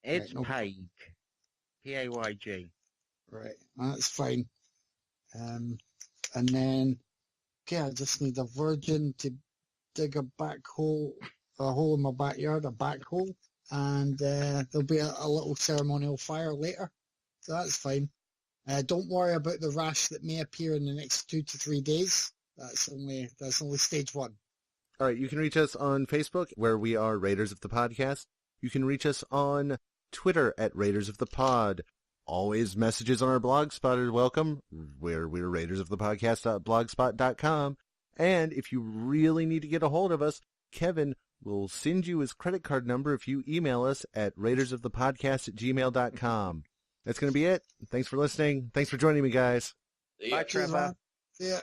It's right, Payg. P-A-Y-G. Right, that's fine. And then, okay, I just need a virgin to dig a hole in my backyard, a back hole, and there'll be a little ceremonial fire later, so that's fine. Don't worry about the rash that may appear in the next 2 to 3 days. That's only stage 1. All right, you can reach us on Facebook, where we are Raiders of the Podcast. You can reach us on Twitter at Raiders of the Pod. Always messages on our Blogspot are welcome, where we're raidersofthepodcast.blogspot.com. And if you really need to get a hold of us, Kevin will send you his credit card number if you email us at raidersofthepodcast@gmail.com. That's going to be it. Thanks for listening. Thanks for joining me, guys. Bye, Trevor. Yeah.